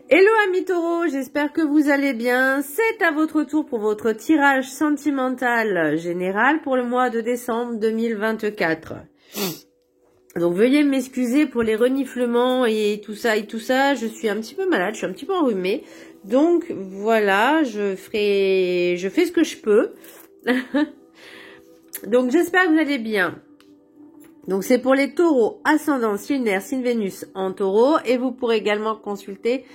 Hello amis taureaux, j'espère que vous allez bien. C'est à votre tour pour votre tirage sentimental général pour le mois de décembre 2024. Donc veuillez m'excuser pour les reniflements et tout ça. Je suis un petit peu malade, je suis un petit peu enrhumée. Donc voilà, je fais ce que je peux. Donc j'espère que vous allez bien. Donc c'est pour les taureaux, ascendant, signe lunaire, signe Vénus en taureau. Et vous pourrez également consulter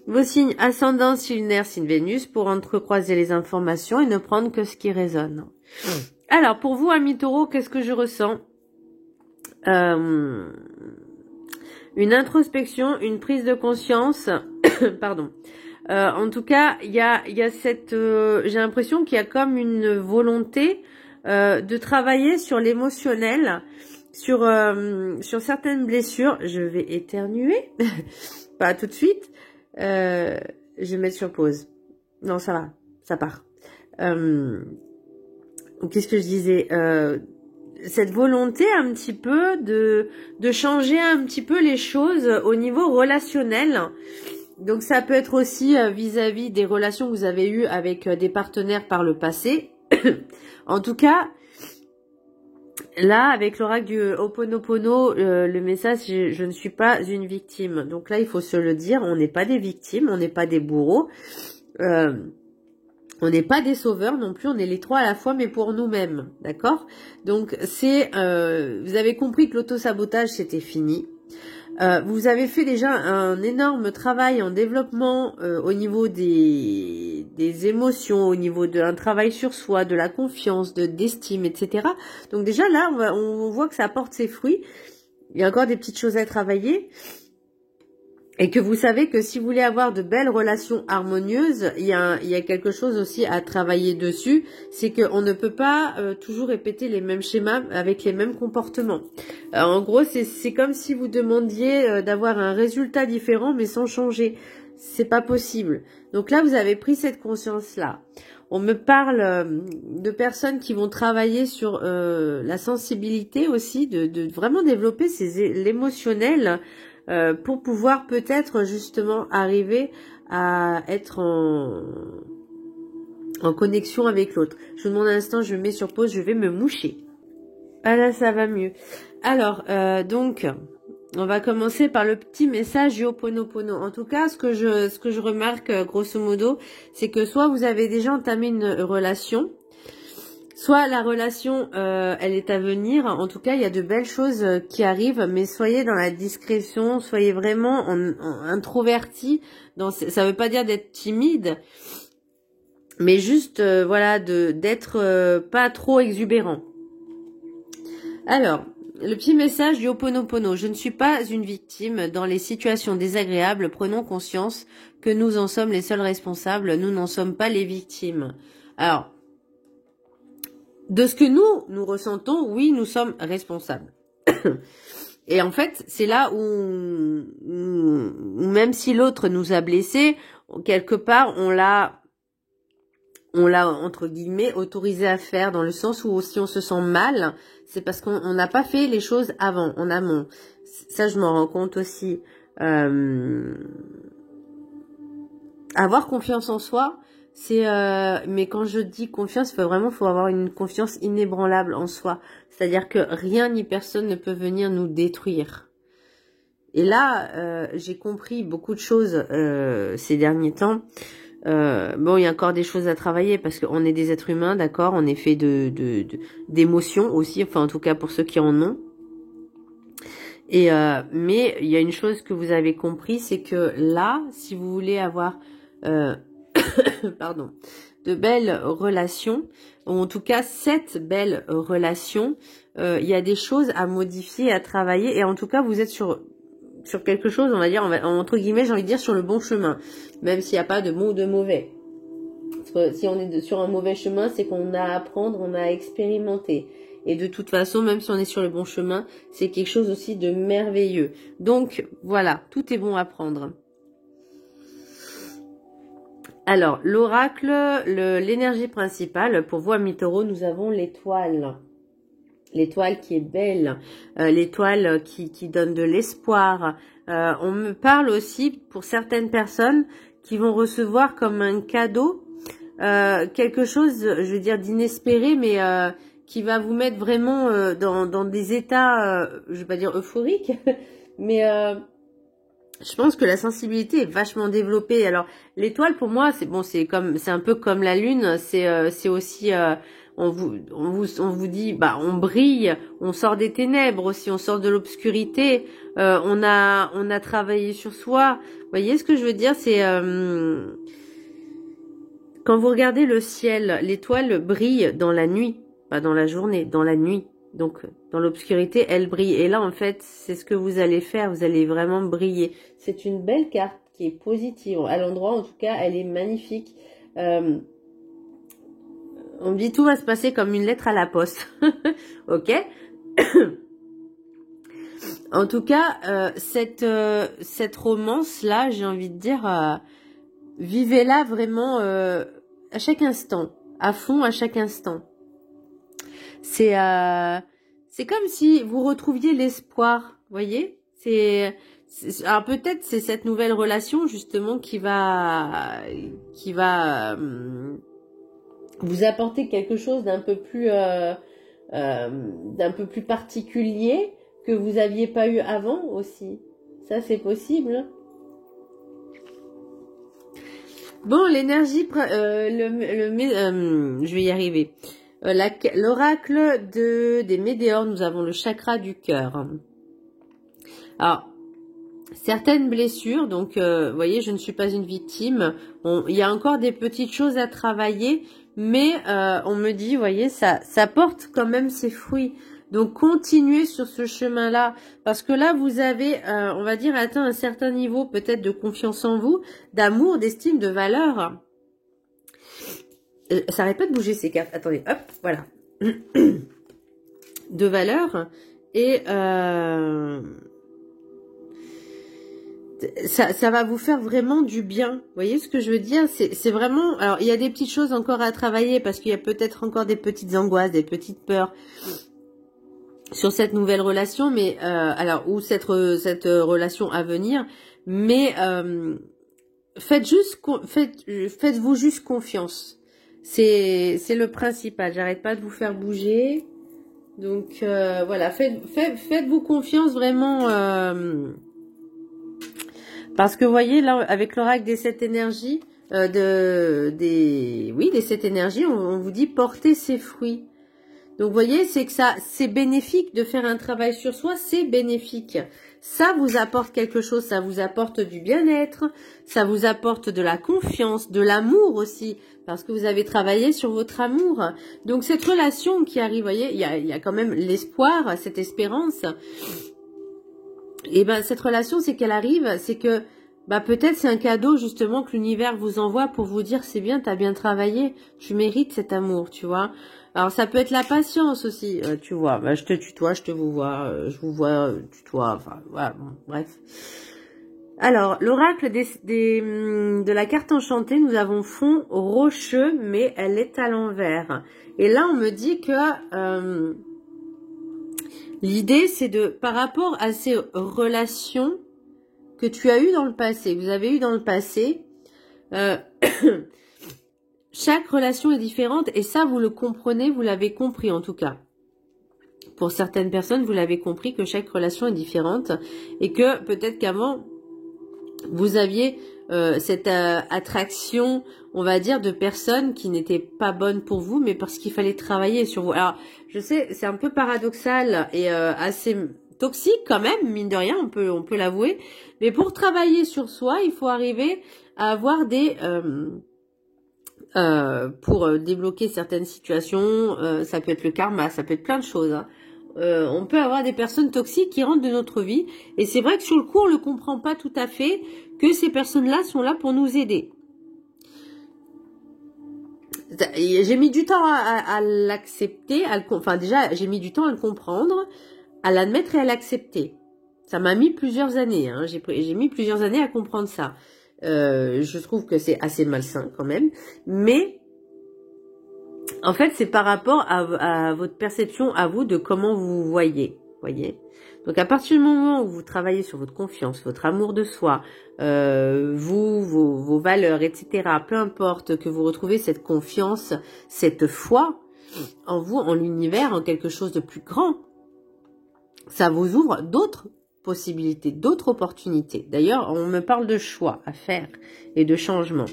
vos signes ascendant, signe lunaire, signe Vénus pour entrecroiser les informations et ne prendre que ce qui résonne. Alors pour vous, amis taureaux, qu'est-ce que je ressens? Une introspection, une prise de conscience. Pardon. En tout cas, il y a cette... j'ai l'impression qu'il y a comme une volonté de travailler sur l'émotionnel, sur certaines blessures. Je vais éternuer. Pas tout de suite. Je vais mettre sur pause. Non, ça va. Ça part. Qu'est-ce que je disais? Cette volonté un petit peu de changer un petit peu les choses au niveau relationnel. Donc ça peut être aussi vis-à-vis des relations que vous avez eues avec des partenaires par le passé. En tout cas, là, avec l'oracle du Ho'oponopono, le message, je ne suis pas une victime. Donc là, il faut se le dire, on n'est pas des victimes, on n'est pas des bourreaux. On n'est pas des sauveurs non plus, on est les trois à la fois, mais pour nous-mêmes, d'accord? Donc c'est, vous avez compris que l'auto-sabotage c'était fini. Vous avez fait déjà un énorme travail en développement au niveau des émotions, au niveau d'un travail sur soi, de la confiance, d'estime, etc. Donc déjà là, on voit que ça apporte ses fruits. Il y a encore des petites choses à travailler. Et que vous savez que si vous voulez avoir de belles relations harmonieuses, il y a quelque chose aussi à travailler dessus, c'est qu'on ne peut pas toujours répéter les mêmes schémas avec les mêmes comportements. En gros, c'est comme si vous demandiez d'avoir un résultat différent mais sans changer. C'est pas possible. Donc là, vous avez pris cette conscience-là. On me parle de personnes qui vont travailler sur la sensibilité aussi, de vraiment développer l'émotionnel, pour pouvoir peut-être justement arriver à être en connexion avec l'autre. Je vous demande un instant, je me mets sur pause, je vais me moucher. Ah là, ça va mieux. Alors, donc, on va commencer par le petit message du Ho'oponopono. En tout cas, ce que je remarque, grosso modo, c'est que soit vous avez déjà entamé une relation, soit la relation, elle est à venir. En tout cas, il y a de belles choses qui arrivent, mais soyez dans la discrétion, soyez vraiment introverti. Ça veut pas dire d'être timide, mais juste, voilà, d'être pas trop exubérant. Alors, le petit message du Ho'oponopono. Je ne suis pas une victime. Dans les situations désagréables, prenons conscience que nous en sommes les seuls responsables. Nous n'en sommes pas les victimes. Alors, de ce que nous ressentons, oui, nous sommes responsables. Et en fait, c'est là où même si l'autre nous a blessés, quelque part, on l'a entre guillemets autorisé à faire, dans le sens où si on se sent mal, c'est parce qu'on n'a pas fait les choses avant, en amont. Ça, je m'en rends compte aussi. Avoir confiance en soi, mais quand je dis confiance, faut avoir une confiance inébranlable en soi. C'est-à-dire que rien ni personne ne peut venir nous détruire. Et là, j'ai compris beaucoup de choses ces derniers temps. Bon, il y a encore des choses à travailler parce qu'on est des êtres humains, d'accord, on est fait d'émotions aussi, enfin en tout cas pour ceux qui en ont. Et mais il y a une chose que vous avez compris, c'est que là, si vous voulez avoir pardon, de belles relations, ou en tout cas cette belle relation, il y a des choses à modifier, à travailler, et en tout cas vous êtes sur quelque chose, on va dire, entre guillemets, j'ai envie de dire sur le bon chemin, même s'il n'y a pas de bon ou de mauvais. Parce que si on est sur un mauvais chemin, c'est qu'on a à apprendre, on a à expérimenter. Et de toute façon, même si on est sur le bon chemin, c'est quelque chose aussi de merveilleux. Donc, voilà, tout est bon à prendre. Alors, l'oracle, l'énergie principale, pour vous, amis taureaux, nous avons l'étoile. L'étoile qui est belle, l'étoile qui donne de l'espoir, On me parle aussi pour certaines personnes qui vont recevoir comme un cadeau quelque chose, je veux dire, d'inespéré, mais qui va vous mettre vraiment dans des états, je vais pas dire euphoriques, mais je pense que la sensibilité est vachement développée. Alors l'étoile pour moi c'est bon, c'est un peu comme la lune, c'est aussi on vous dit bah on brille, on sort des ténèbres aussi, on sort de l'obscurité, on a travaillé sur soi. Vous voyez ce que je veux dire, c'est quand vous regardez le ciel, l'étoile brille dans la nuit, pas dans la journée, dans la nuit. Donc, dans l'obscurité, elle brille. Et là, en fait, c'est ce que vous allez faire. Vous allez vraiment briller. C'est une belle carte qui est positive. À l'endroit, en tout cas, elle est magnifique. On me dit tout va se passer comme une lettre à la poste. Ok. En tout cas, cette romance-là, j'ai envie de dire, vivez-la vraiment à chaque instant, à fond, à chaque instant. C'est comme si vous retrouviez l'espoir, voyez. Alors peut-être c'est cette nouvelle relation justement qui va vous apporter quelque chose d'un peu plus particulier que vous aviez pas eu avant aussi. Ça c'est possible. Bon, l'énergie, je vais y arriver. L'oracle des météores, nous avons le chakra du cœur. Alors, certaines blessures, donc, vous voyez, je ne suis pas une victime. Il y a encore des petites choses à travailler, mais on me dit, vous voyez, ça porte quand même ses fruits. Donc, continuez sur ce chemin-là, parce que là, vous avez, on va dire, atteint un certain niveau peut-être de confiance en vous, d'amour, d'estime, de valeur. Ça arrête pas de bouger ces cartes. Attendez, hop, voilà. De valeur. Et ça va vous faire vraiment du bien. Vous voyez ce que je veux dire? C'est vraiment... Alors, il y a des petites choses encore à travailler parce qu'il y a peut-être encore des petites angoisses, des petites peurs sur cette nouvelle relation, mais ou cette relation à venir, mais faites-vous juste confiance. C'est le principal. J'arrête pas de vous faire bouger. Donc voilà, faites-vous confiance vraiment parce que vous voyez là avec l'oracle des 7 énergies des 7 énergies, on vous dit porter ses fruits. Donc, vous voyez, c'est que c'est bénéfique de faire un travail sur soi, c'est bénéfique. Ça vous apporte quelque chose, ça vous apporte du bien-être, ça vous apporte de la confiance, de l'amour aussi, parce que vous avez travaillé sur votre amour. Donc, cette relation qui arrive, vous voyez, il y a quand même l'espoir, cette espérance. Et ben, cette relation, c'est qu'elle arrive, c'est que, peut-être c'est un cadeau justement que l'univers vous envoie pour vous dire, c'est bien, t'as bien travaillé, tu mérites cet amour, tu vois. Alors, ça peut être la patience aussi, tu vois. Je te tutoie, je te vous vois, je vous vois, tutoie, enfin, voilà, bon, bref. Alors, l'oracle de la carte enchantée, nous avons fond rocheux, mais elle est à l'envers. Et là, on me dit que l'idée, c'est par rapport à ces relations que tu as eues dans le passé, que vous avez eues dans le passé, chaque relation est différente et ça, vous le comprenez, vous l'avez compris en tout cas. Pour certaines personnes, vous l'avez compris que chaque relation est différente et que peut-être qu'avant, vous aviez cette attraction, on va dire, de personnes qui n'étaient pas bonnes pour vous, mais parce qu'il fallait travailler sur vous. Alors, je sais, c'est un peu paradoxal et assez toxique quand même, mine de rien, on peut l'avouer. Mais pour travailler sur soi, il faut arriver à avoir des... pour débloquer certaines situations, ça peut être le karma, ça peut être plein de choses. Hein. On peut avoir des personnes toxiques qui rentrent de notre vie. Et c'est vrai que sur le coup, on ne le comprend pas tout à fait que ces personnes-là sont là pour nous aider. J'ai mis du temps à l'accepter, déjà, j'ai mis du temps à le comprendre, à l'admettre et à l'accepter. Ça m'a mis plusieurs années, hein. J'ai mis plusieurs années à comprendre ça. Je trouve que c'est assez malsain quand même, mais en fait c'est par rapport à votre perception à vous de comment vous voyez, voyez. Donc à partir du moment où vous travaillez sur votre confiance, votre amour de soi, vos valeurs, etc., peu importe, que vous retrouvez cette confiance, cette foi en vous, en l'univers, en quelque chose de plus grand, ça vous ouvre d'autres possibilités, d'autres opportunités. D'ailleurs, on me parle de choix à faire et de changement.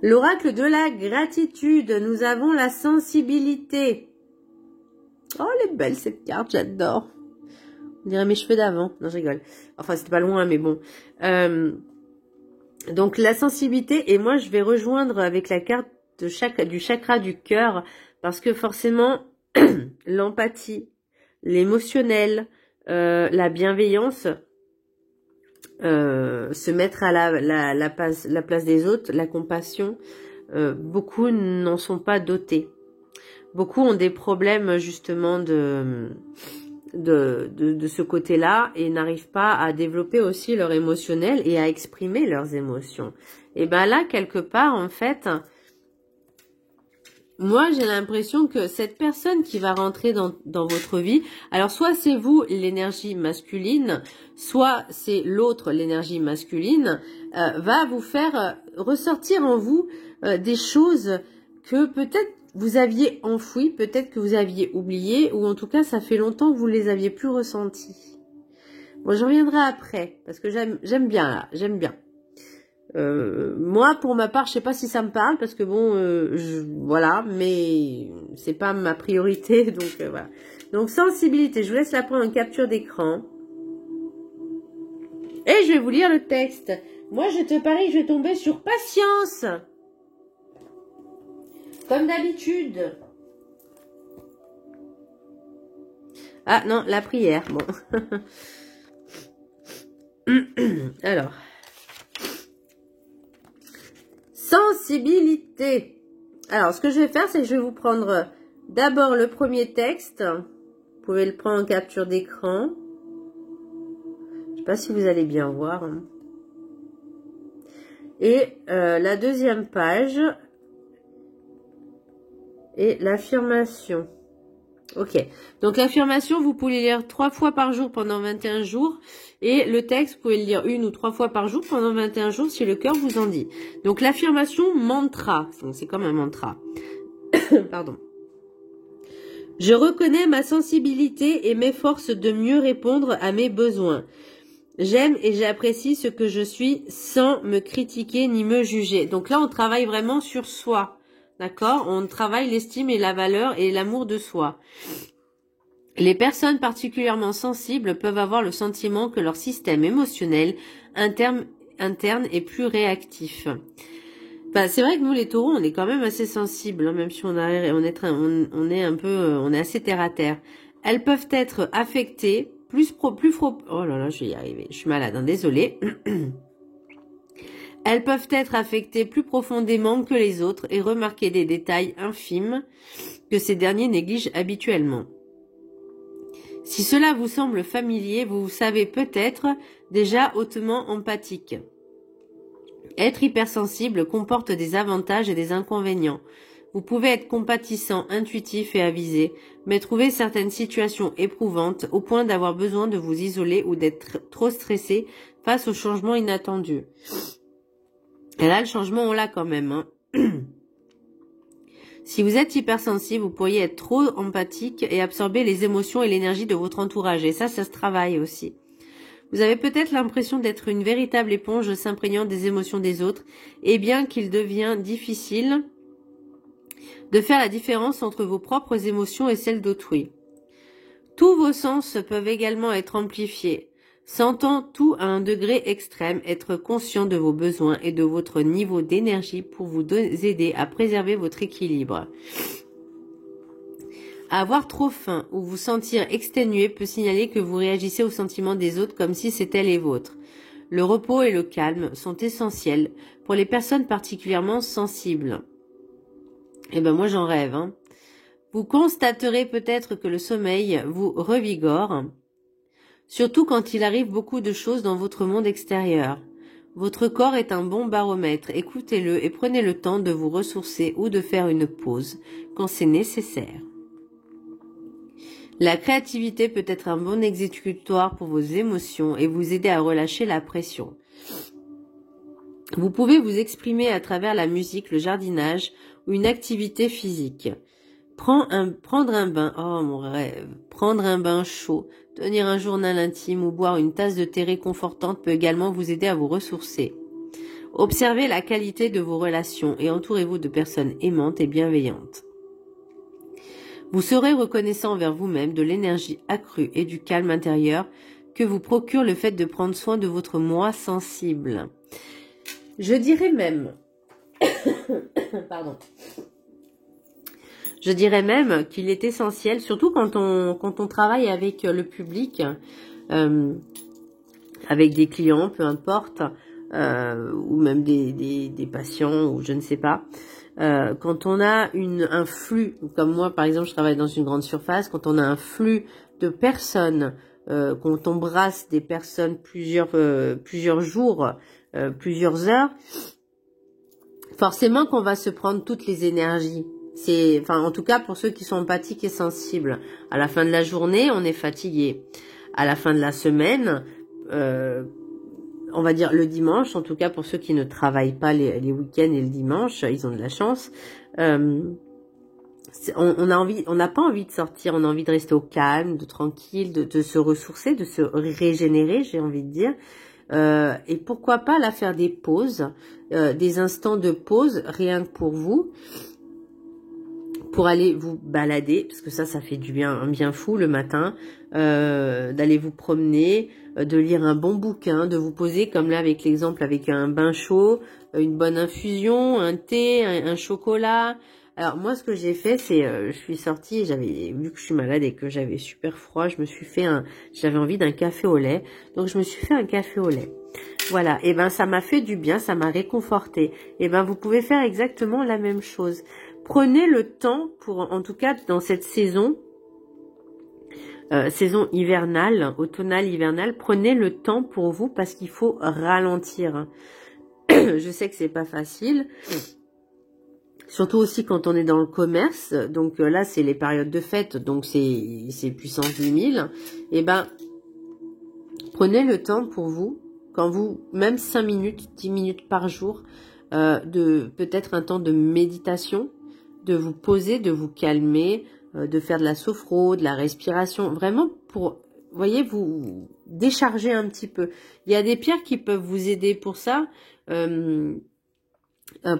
L'oracle de la gratitude, nous avons la sensibilité. Oh, elle est belle cette carte, j'adore. On dirait mes cheveux d'avant. Non, je rigole. Enfin, c'était pas loin, mais bon. Donc, la sensibilité, et moi, je vais rejoindre avec la carte du chakra du cœur, parce que forcément, l'empathie, l'émotionnel, la bienveillance, se mettre à la place des autres, la compassion, beaucoup n'en sont pas dotés. Beaucoup ont des problèmes justement de ce côté-là et n'arrivent pas à développer aussi leur émotionnel et à exprimer leurs émotions. Et ben là, quelque part, en fait, moi, j'ai l'impression que cette personne qui va rentrer dans votre vie, alors soit c'est vous l'énergie masculine, soit c'est l'autre l'énergie masculine, va vous faire ressortir en vous des choses que peut-être vous aviez enfouies, peut-être que vous aviez oubliées, ou en tout cas ça fait longtemps que vous les aviez plus ressenties. Bon, je reviendrai après, parce que j'aime bien là, j'aime bien. Moi, pour ma part, je sais pas si ça me parle parce que bon, voilà, mais c'est pas ma priorité, donc voilà. Donc sensibilité, je vous laisse la prendre en capture d'écran et je vais vous lire le texte. Moi, je te parie, je vais tomber sur patience, comme d'habitude. Ah non, la prière, bon. Alors. Sensibilité. Alors, ce que je vais faire, c'est que je vais vous prendre d'abord le premier texte. Vous pouvez le prendre en capture d'écran. Je ne sais pas si vous allez bien voir. Et la deuxième page. Et l'affirmation. Ok. Donc, l'affirmation, vous pouvez lire 3 fois par jour pendant 21 jours. Et le texte, vous pouvez le lire 1 ou 3 fois par jour pendant 21 jours si le cœur vous en dit. Donc l'affirmation mantra, donc c'est comme un mantra. Pardon. Je reconnais ma sensibilité et m'efforce de mieux répondre à mes besoins. J'aime et j'apprécie ce que je suis sans me critiquer ni me juger. Donc là, on travaille vraiment sur soi. D'accord? On travaille l'estime et la valeur et l'amour de soi. Les personnes particulièrement sensibles peuvent avoir le sentiment que leur système émotionnel interne est plus réactif. Enfin, c'est vrai que nous, les taureaux, on est quand même assez sensibles, hein, même si on est assez terre à terre. Elles peuvent être affectées oh là là, je vais y arriver. Je suis malade, hein, désolée. Elles peuvent être affectées plus profondément que les autres et remarquer des détails infimes que ces derniers négligent habituellement. Si cela vous semble familier, vous savez peut-être déjà hautement empathique. Être hypersensible comporte des avantages et des inconvénients. Vous pouvez être compatissant, intuitif et avisé, mais trouver certaines situations éprouvantes au point d'avoir besoin de vous isoler ou d'être trop stressé face aux changements inattendus. Et là, le changement, on l'a quand même, hein. Si vous êtes hypersensible, vous pourriez être trop empathique et absorber les émotions et l'énergie de votre entourage. Et ça se travaille aussi. Vous avez peut-être l'impression d'être une véritable éponge s'imprégnant des émotions des autres, et bien qu'il devient difficile de faire la différence entre vos propres émotions et celles d'autrui. Tous vos sens peuvent également être amplifiés. Sentant tout à un degré extrême, être conscient de vos besoins et de votre niveau d'énergie pour vous aider à préserver votre équilibre. Avoir trop faim ou vous sentir exténué peut signaler que vous réagissez aux sentiments des autres comme si c'était les vôtres. Le repos et le calme sont essentiels pour les personnes particulièrement sensibles. Eh ben moi j'en rêve, hein. Vous constaterez peut-être que le sommeil vous revigore, surtout quand il arrive beaucoup de choses dans votre monde extérieur. Votre corps est un bon baromètre, écoutez-le et prenez le temps de vous ressourcer ou de faire une pause quand c'est nécessaire. La créativité peut être un bon exécutoire pour vos émotions et vous aider à relâcher la pression. Vous pouvez vous exprimer à travers la musique, le jardinage ou une activité physique. Prendre un bain, oh mon rêve, prendre un bain chaud, tenir un journal intime ou boire une tasse de thé réconfortante peut également vous aider à vous ressourcer. Observez la qualité de vos relations et entourez-vous de personnes aimantes et bienveillantes. Vous serez reconnaissant envers vous-même de l'énergie accrue et du calme intérieur que vous procure le fait de prendre soin de votre moi sensible. Je dirais même, pardon, je dirais même qu'il est essentiel, surtout quand on travaille avec le public, avec des clients, peu importe, ou même des patients, ou je ne sais pas, quand on a un flux, comme moi par exemple je travaille dans une grande surface, quand on a un flux de personnes, quand on brasse des personnes plusieurs jours, plusieurs heures, forcément qu'on va se prendre toutes les énergies. En tout cas pour ceux qui sont empathiques et sensibles. À la fin de la journée, on est fatigué. À la fin de la semaine, on va dire le dimanche, en tout cas pour ceux qui ne travaillent pas les week-ends et le dimanche, ils ont de la chance. On n'a pas envie de sortir, on a envie de rester au calme, de tranquille, de se ressourcer, de se régénérer, j'ai envie de dire. Et pourquoi pas là faire des pauses, des instants de pause rien que pour vous, pour aller vous balader, parce que ça fait du bien, un bien fou le matin, d'aller vous promener, de lire un bon bouquin, de vous poser comme là avec l'exemple avec un bain chaud, une bonne infusion, un thé, un chocolat. Alors moi ce que j'ai fait c'est, je suis sortie, j'avais vu que je suis malade et que j'avais super froid, j'avais envie d'un café au lait, donc je me suis fait un café au lait. Voilà, et ben ça m'a fait du bien, ça m'a réconforté. Et ben vous pouvez faire exactement la même chose. Prenez le temps pour, en tout cas dans cette saison hivernale, automnale, hivernale, prenez le temps pour vous parce qu'il faut ralentir. Je sais que c'est pas facile. Surtout aussi quand on est dans le commerce, donc là c'est les périodes de fête, donc c'est puissance 10 000. Et ben, prenez le temps pour vous, quand vous, même 5 minutes, 10 minutes par jour, de peut-être un temps de méditation, de vous poser, de vous calmer, de faire de la sophro, de la respiration, vraiment pour, voyez, vous décharger un petit peu. Il y a des pierres qui peuvent vous aider pour ça.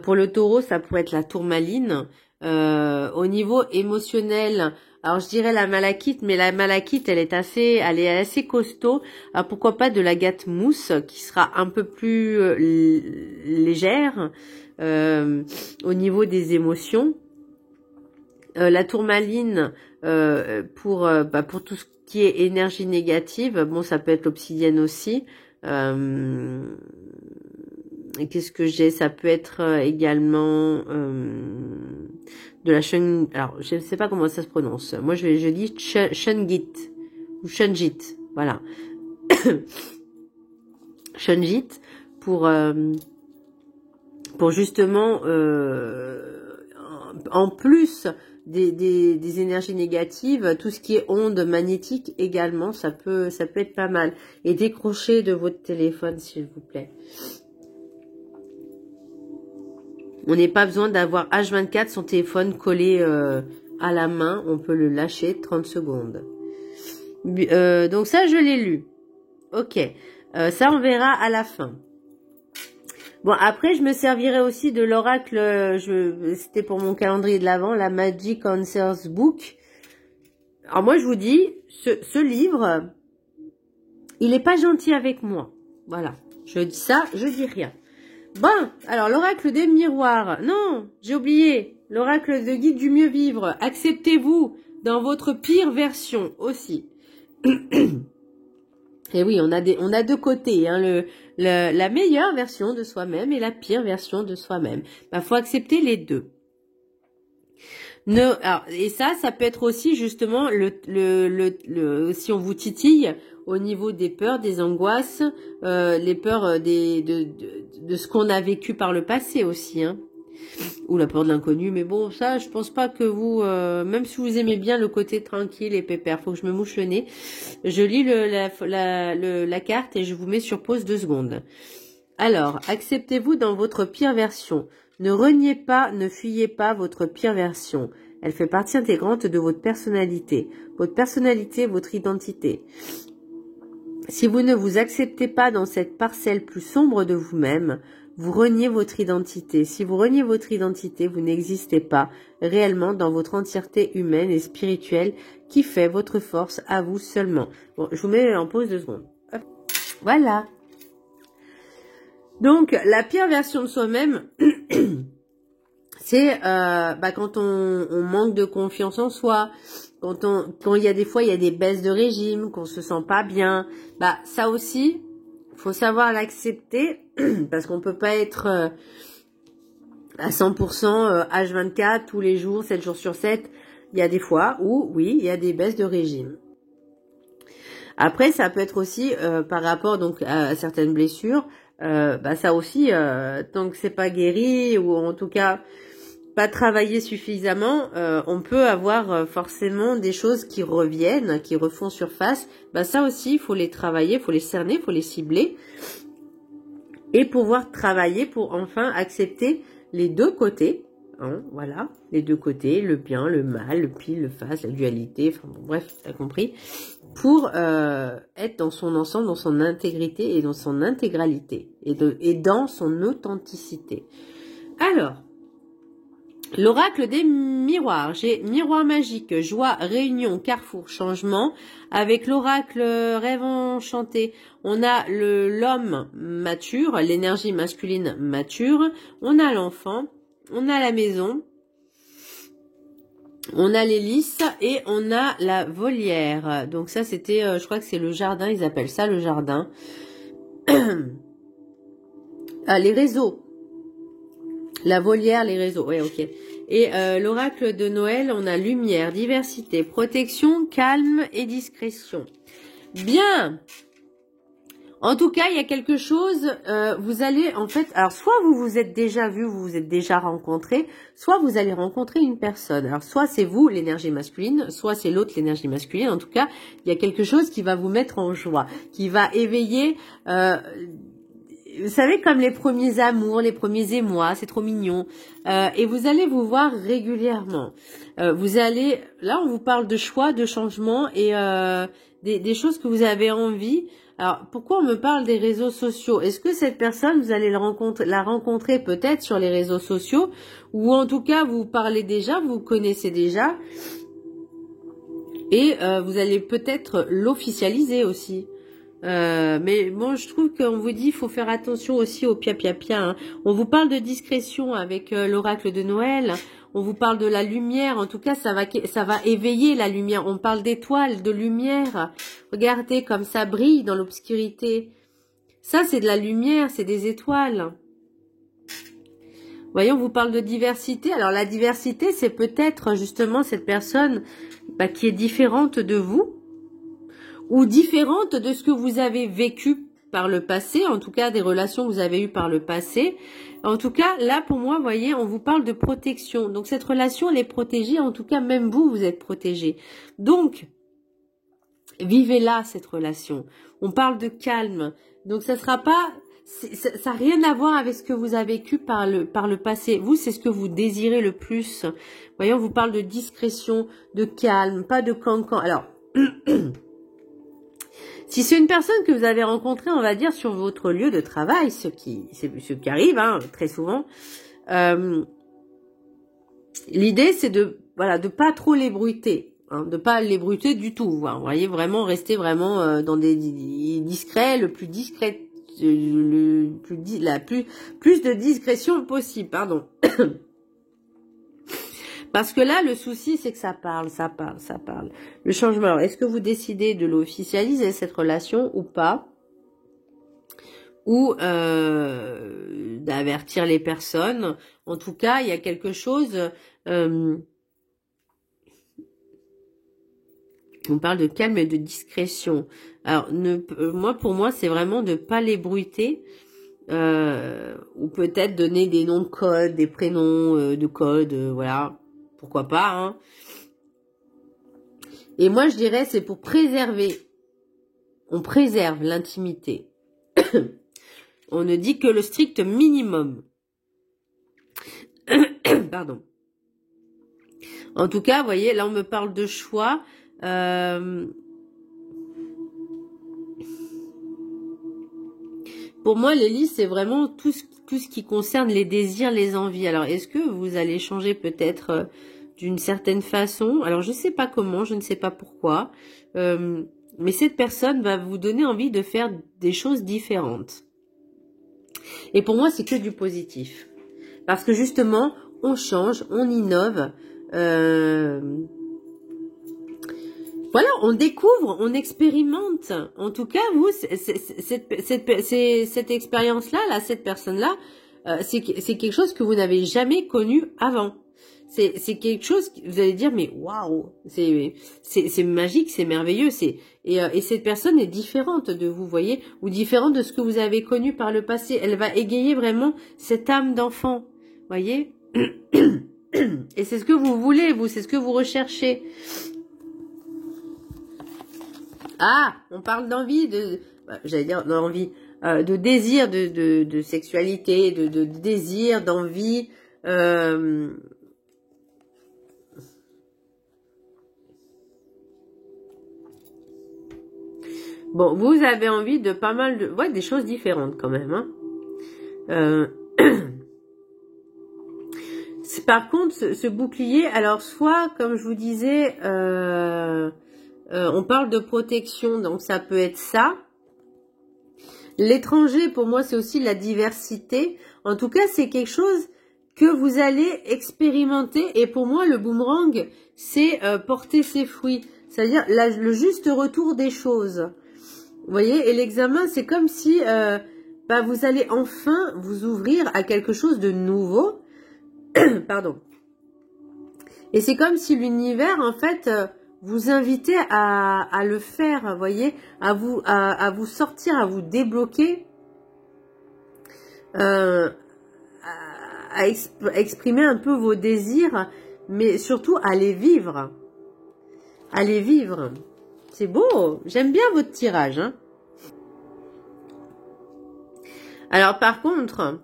Pour le taureau, ça pourrait être la tourmaline. Au niveau émotionnel, alors je dirais la malachite, mais la malachite, elle est assez costaud. Alors pourquoi pas de l'agate mousse, qui sera un peu plus légère au niveau des émotions. La tourmaline, pour tout ce qui est énergie négative, bon, ça peut être l'obsidienne aussi. Qu'est-ce que j'ai? Ça peut être également de la alors je ne sais pas comment ça se prononce. Moi je dis shungit ou shungit, voilà. Shungit pour justement en plus des énergies négatives, tout ce qui est ondes magnétiques également, ça peut être pas mal. Et décrochez de votre téléphone s'il vous plaît. On n'a pas besoin d'avoir H24 son téléphone collé à la main. On peut le lâcher 30 secondes. Donc ça, je l'ai lu. Ok. Ça, on verra à la fin. Bon, après, je me servirai aussi de l'oracle. C'était pour mon calendrier de l'Avent, la Magic Answers Book. Alors moi, je vous dis, ce livre, il n'est pas gentil avec moi. Voilà. Je dis ça, je dis rien. Bon, alors l'oracle des miroirs. Non, j'ai oublié. L'oracle de guide du mieux vivre. Acceptez-vous dans votre pire version aussi. Et oui, on a deux côtés, hein, la meilleure version de soi-même et la pire version de soi-même. Bah, faut accepter les deux. Et ça peut être aussi justement si on vous titille au niveau des peurs, des angoisses, les peurs de ce qu'on a vécu par le passé aussi, hein. ou la peur de l'inconnu. Mais bon, ça, je pense pas que vous, même si vous aimez bien le côté tranquille et pépère, faut que je me mouche le nez. Je lis la carte et je vous mets sur pause 2 secondes. Alors, acceptez-vous dans votre pire version. Ne reniez pas, ne fuyez pas votre pire version. Elle fait partie intégrante de votre personnalité, votre identité. Si vous ne vous acceptez pas dans cette parcelle plus sombre de vous-même, vous reniez votre identité. Si vous reniez votre identité, vous n'existez pas réellement dans votre entièreté humaine et spirituelle qui fait votre force à vous seulement. Bon, je vous mets en pause 2 secondes. Hop. Voilà. Donc, la pire version de soi-même, c'est quand on manque de confiance en soi, quand il y a des fois il y a des baisses de régime, qu'on se sent pas bien, ça aussi, faut savoir l'accepter parce qu'on peut pas être à 100% H24 tous les jours, 7 jours sur 7. Il y a des fois où oui, il y a des baisses de régime. Après, ça peut être aussi par rapport donc à certaines blessures. Ça aussi, tant que c'est pas guéri ou en tout cas pas travaillé suffisamment, on peut avoir forcément des choses qui reviennent, qui refont surface. Ça aussi, il faut les travailler, il faut les cerner, il faut les cibler et pouvoir travailler pour enfin accepter les deux côtés. Hein, voilà, les deux côtés, le bien, le mal, le pile, le face, la dualité, enfin bon, bref, t'as compris, pour être dans son ensemble, dans son intégrité et dans son intégralité, et dans son authenticité. Alors, l'oracle des miroirs, j'ai miroir magique, joie, réunion, carrefour, changement. Avec l'oracle rêve enchanté, on a l'homme mature, l'énergie masculine mature, on a l'enfant, on a la maison, on a l'hélice et on a la volière. Donc ça c'était, je crois que c'est le jardin, ils appellent ça le jardin. Les réseaux. La volière, les réseaux, ouais, ok. Et l'oracle de Noël, on a lumière, diversité, protection, calme et discrétion. Bien. En tout cas, il y a quelque chose, vous allez, en fait, alors soit vous vous êtes déjà vu, vous vous êtes déjà rencontré, soit vous allez rencontrer une personne. Alors soit c'est vous, l'énergie masculine, soit c'est l'autre, l'énergie masculine. En tout cas, il y a quelque chose qui va vous mettre en joie, qui va éveiller... vous savez, comme les premiers amours, les premiers émois, c'est trop mignon. Et vous allez vous voir régulièrement. Vous allez, là, on vous parle de choix, de changement et des choses que vous avez envie. Alors, pourquoi on me parle des réseaux sociaux? Est-ce que cette personne, vous allez la rencontrer peut-être sur les réseaux sociaux, ou en tout cas, vous parlez déjà, vous connaissez déjà, et vous allez peut-être l'officialiser aussi. Mais bon, je trouve qu'on vous dit, il faut faire attention aussi au pia-pia-pia. Hein. On vous parle de discrétion avec l'oracle de Noël. On vous parle de la lumière. En tout cas, ça va éveiller la lumière. On parle d'étoiles, de lumière. Regardez comme ça brille dans l'obscurité. Ça, c'est de la lumière, c'est des étoiles. Voyons, on vous parle de diversité. Alors, la diversité, c'est peut-être justement cette personne qui est différente de vous, ou différente de ce que vous avez vécu par le passé, en tout cas des relations que vous avez eues par le passé. En tout cas, là, pour moi, vous voyez, on vous parle de protection. Donc, cette relation, elle est protégée. En tout cas, même vous, vous êtes protégé. Donc, vivez-la, cette relation. On parle de calme. Donc, ça sera pas... Ça n'a rien à voir avec ce que vous avez vécu par le passé. Vous, c'est ce que vous désirez le plus. Voyons, on vous parle de discrétion, de calme, pas de cancan. Alors... Si c'est une personne que vous avez rencontrée, on va dire, sur votre lieu de travail, ce qui arrive hein, très souvent, l'idée c'est de pas trop l'ébruiter, hein, de pas l'ébruiter du tout. Hein, vous voyez, vraiment rester vraiment dans des discrets, le plus discret, plus de discrétion possible, pardon. Parce que là, le souci, c'est que ça parle. Le changement. Alors, est-ce que vous décidez de l'officialiser, cette relation, ou pas? Ou d'avertir les personnes. En tout cas, il y a quelque chose... on parle de calme et de discrétion. Alors, pour moi, c'est vraiment de pas l'ébruiter. ou peut-être donner des noms de code, des prénoms de code, voilà, pourquoi pas, hein. Et moi je dirais c'est pour préserver, on préserve l'intimité. On ne dit que le strict minimum. Pardon. En tout cas, vous voyez, là on me parle de choix. Pour moi, les listes, c'est vraiment tout ce qui concerne les désirs, les envies. Alors, est-ce que vous allez changer peut-être d'une certaine façon? Alors, je ne sais pas comment, je ne sais pas pourquoi. Mais cette personne va vous donner envie de faire des choses différentes. Et pour moi, c'est que du positif. Parce que justement, on change, on innove. Voilà, on découvre, on expérimente. En tout cas, vous, cette expérience-là, cette personne-là, c'est quelque chose que vous n'avez jamais connu avant. C'est quelque chose que vous allez dire, mais waouh, c'est magique, c'est merveilleux. Et cette personne est différente de vous, voyez, ou différente de ce que vous avez connu par le passé. Elle va égayer vraiment cette âme d'enfant, voyez. Et c'est ce que vous voulez, vous, c'est ce que vous recherchez. Ah, on parle d'envie, j'allais dire d'envie, de désir, de sexualité, de désir, d'envie. Bon, vous avez envie de pas mal de, ouais, des choses différentes quand même, hein. Par contre, ce bouclier, alors soit, comme je vous disais, on parle de protection, donc ça peut être ça. L'étranger, pour moi, c'est aussi la diversité. En tout cas, c'est quelque chose que vous allez expérimenter. Et pour moi, le boomerang, c'est porter ses fruits. C'est-à-dire le juste retour des choses. Vous voyez, et l'examen, c'est comme si vous allez enfin vous ouvrir à quelque chose de nouveau. Pardon. Et c'est comme si l'univers, en fait, vous invitait à le faire, vous voyez, à vous sortir, à vous débloquer, à exprimer un peu vos désirs, mais surtout à les vivre. À les vivre. C'est beau, j'aime bien votre tirage, hein. Alors par contre,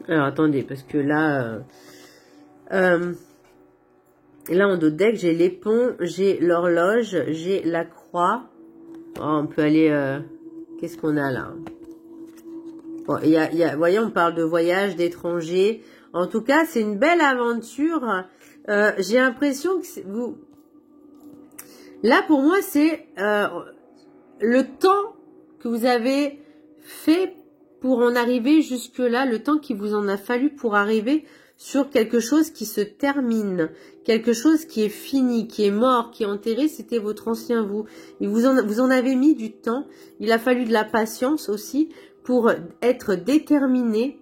alors attendez, parce que là, là en dos de deck, j'ai les ponts, j'ai l'horloge, j'ai la croix. Oh, on peut aller, qu'est-ce qu'on a là? Bon, vous voyez, on parle de voyage, d'étrangers. En tout cas, c'est une belle aventure. J'ai l'impression que vous... Là, pour moi, c'est le temps que vous avez fait pour en arriver jusque-là, le temps qu'il vous en a fallu pour arriver sur quelque chose qui se termine, quelque chose qui est fini, qui est mort, qui est enterré, c'était votre ancien vous. Et vous en avez mis du temps, il a fallu de la patience aussi pour être déterminé,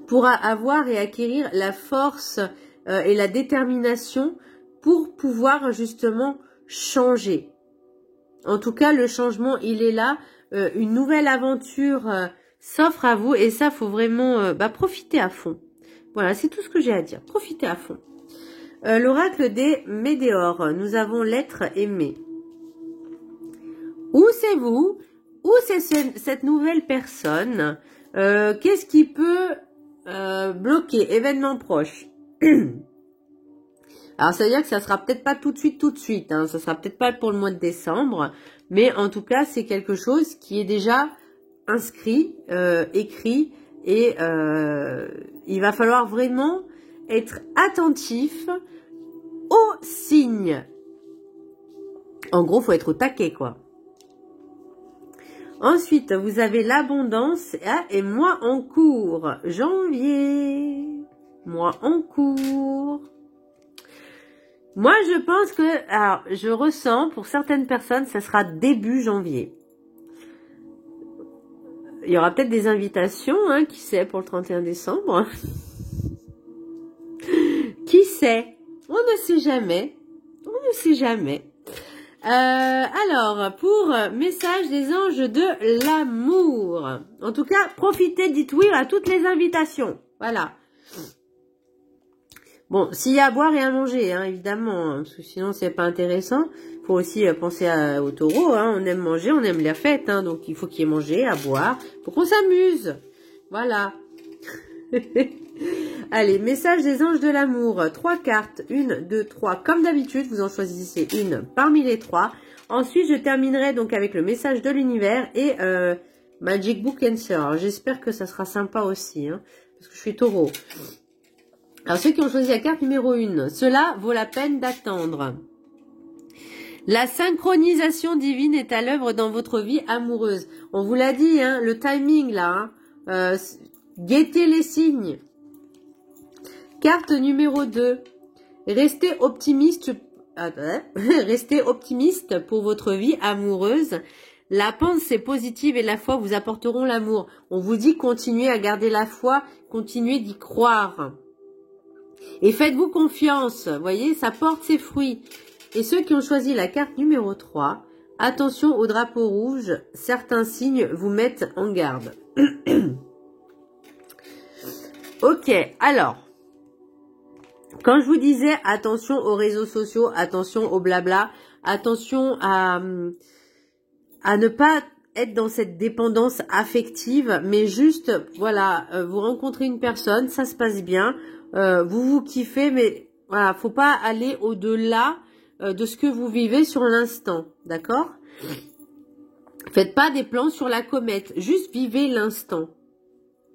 pour avoir et acquérir la force et la détermination pour pouvoir justement changer. En tout cas, le changement, il est là. Une nouvelle aventure s'offre à vous et ça, faut vraiment profiter à fond. Voilà, c'est tout ce que j'ai à dire. Profitez à fond. L'oracle des Médéores. Nous avons l'être aimé. Où c'est vous? Où c'est cette nouvelle personne? Qu'est-ce qui peut bloquer? Événement proche. Alors, ça veut dire que ça sera peut-être pas tout de suite, hein. Ça sera peut-être pas pour le mois de décembre. Mais en tout cas, c'est quelque chose qui est déjà inscrit, écrit. Et il va falloir vraiment être attentif aux signes. En gros, faut être au taquet, quoi. Ensuite, vous avez l'abondance et mois en cours. Janvier. Mois en cours. Moi, je pense que, alors, je ressens, pour certaines personnes, ça sera début janvier. Il y aura peut-être des invitations, hein, qui sait, pour le 31 décembre. Qui sait? On ne sait jamais. On ne sait jamais. Alors, pour message des anges de l'amour. En tout cas, profitez, dites oui à toutes les invitations. Voilà. Bon, s'il y a à boire et à manger, hein, évidemment, hein, parce que sinon c'est pas intéressant. Faut aussi penser au taureau, hein, on aime manger, on aime la fête, hein, donc il faut qu'il y ait manger, à boire, pour qu'on s'amuse. Voilà. Allez, message des anges de l'amour. 3 cartes, 1, 2, 3. Comme d'habitude, vous en choisissez une parmi les 3. Ensuite, je terminerai donc avec le message de l'univers et Magic Book Answer. Alors, j'espère que ça sera sympa aussi, hein, parce que je suis taureau. Alors, ceux qui ont choisi la carte numéro 1, cela vaut la peine d'attendre. La synchronisation divine est à l'œuvre dans votre vie amoureuse. On vous l'a dit, hein, le timing là, hein, guettez les signes. Carte numéro 2. Restez optimiste. Restez optimiste pour votre vie amoureuse. La pensée positive et la foi vous apporteront l'amour. On vous dit continuez à garder la foi, continuez d'y croire. Et faites-vous confiance. Voyez, ça porte ses fruits. Et ceux qui ont choisi la carte numéro 3, attention au drapeau rouge. Certains signes vous mettent en garde. Ok, alors. Quand je vous disais attention aux réseaux sociaux, attention au blabla, attention à ne pas être dans cette dépendance affective, mais juste, voilà, vous rencontrez une personne, ça se passe bien, vous kiffez, mais voilà, faut pas aller au-delà de ce que vous vivez sur l'instant, d'accord? Faites pas des plans sur la comète, juste vivez l'instant,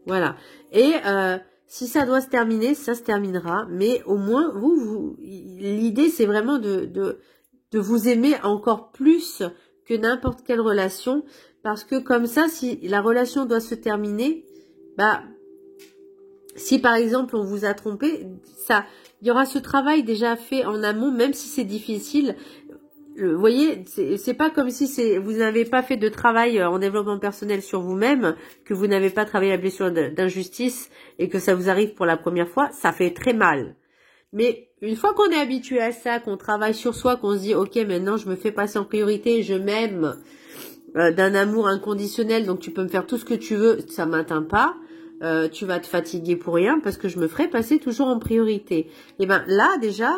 voilà. Et si ça doit se terminer, ça se terminera. Mais au moins, l'idée, c'est vraiment de vous aimer encore plus que n'importe quelle relation. Parce que comme ça, si la relation doit se terminer, bah, si par exemple on vous a trompé, il y aura ce travail déjà fait en amont, même si c'est difficile. Vous voyez, c'est pas comme si vous n'avez pas fait de travail en développement personnel sur vous-même, que vous n'avez pas travaillé la blessure d'injustice et que ça vous arrive pour la première fois, ça fait très mal. Mais une fois qu'on est habitué à ça, qu'on travaille sur soi, qu'on se dit ok, maintenant je me fais passer en priorité, je m'aime d'un amour inconditionnel, donc tu peux me faire tout ce que tu veux, ça m'atteint pas. Tu vas te fatiguer pour rien parce que je me ferai passer toujours en priorité. Et ben là déjà.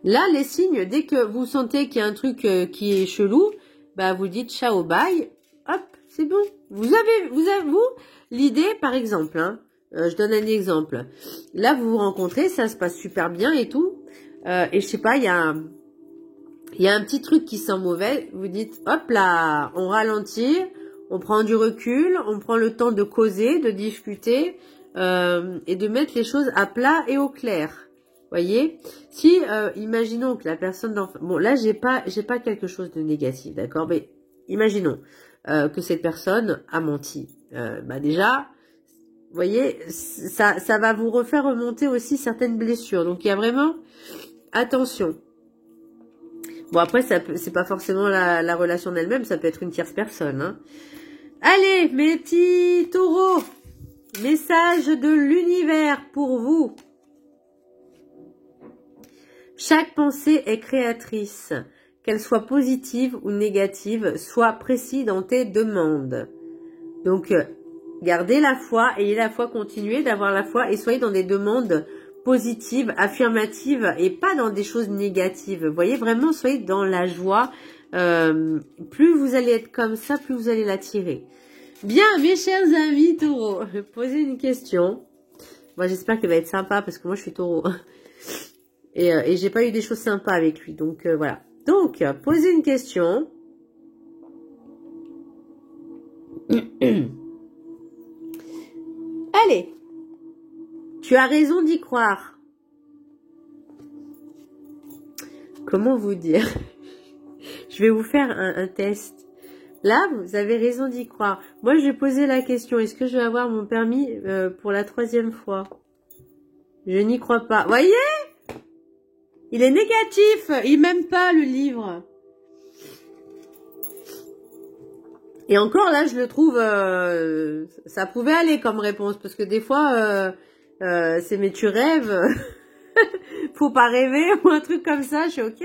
Là, les signes, dès que vous sentez qu'il y a un truc qui est chelou, bah vous dites ciao, bye, hop, c'est bon. Vous avez l'idée, par exemple, hein, je donne un exemple. Là, vous vous rencontrez, ça se passe super bien et tout, et je sais pas, il y a un petit truc qui sent mauvais. Vous dites, hop là, on ralentit, on prend du recul, on prend le temps de causer, de discuter et de mettre les choses à plat et au clair. Voyez, si imaginons que la personne bon là j'ai pas quelque chose de négatif, d'accord, mais imaginons que cette personne a menti. Bah déjà, voyez, ça va vous refaire remonter aussi certaines blessures. Donc il y a vraiment attention. Bon après c'est pas forcément la relation en elle-même, ça peut être une tierce personne. Hein. Allez mes petits taureaux, message de l'univers pour vous. Chaque pensée est créatrice, qu'elle soit positive ou négative, sois précis dans tes demandes. Donc, gardez la foi, ayez la foi, continuez d'avoir la foi et soyez dans des demandes positives, affirmatives et pas dans des choses négatives. Vous voyez, vraiment, soyez dans la joie. Plus vous allez être comme ça, plus vous allez l'attirer. Bien, mes chers amis taureaux, posez une question. Moi, j'espère qu'elle va être sympa parce que moi, je suis taureau. Et j'ai pas eu des choses sympas avec lui. Donc, voilà. Donc, posez une question. Allez. Tu as raison d'y croire. Comment vous dire? Je vais vous faire un test. Là, vous avez raison d'y croire. Moi, je vais poser la question. Est-ce que je vais avoir mon permis pour la 3e fois? Je n'y crois pas. Voyez? Il est négatif. Il m'aime pas, le livre. Et encore, là, je le trouve... ça pouvait aller comme réponse. Parce que des fois, c'est mais tu rêves. faut pas rêver ou un truc comme ça, je suis ok.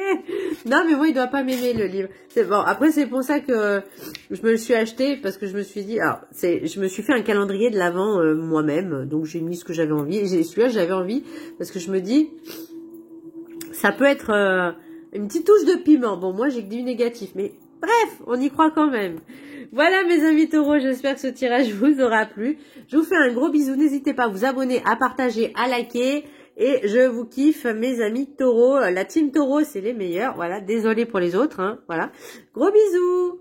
Non, mais moi, il doit pas m'aimer le livre. C'est bon. Après, c'est pour ça que je me le suis acheté parce que je me suis dit, alors, je me suis fait un calendrier de l'Avent moi-même, donc j'ai mis ce que j'avais envie. Et celui-là, j'avais envie parce que je me dis, ça peut être une petite touche de piment. Bon, moi, j'ai que du négatif, mais bref, on y croit quand même. Voilà mes amis taureaux, j'espère que ce tirage vous aura plu. Je vous fais un gros bisou, n'hésitez pas à vous abonner, à partager, à liker. Et je vous kiffe mes amis taureaux. La team taureau, c'est les meilleurs. Voilà, désolé pour les autres. Hein, voilà, gros bisous.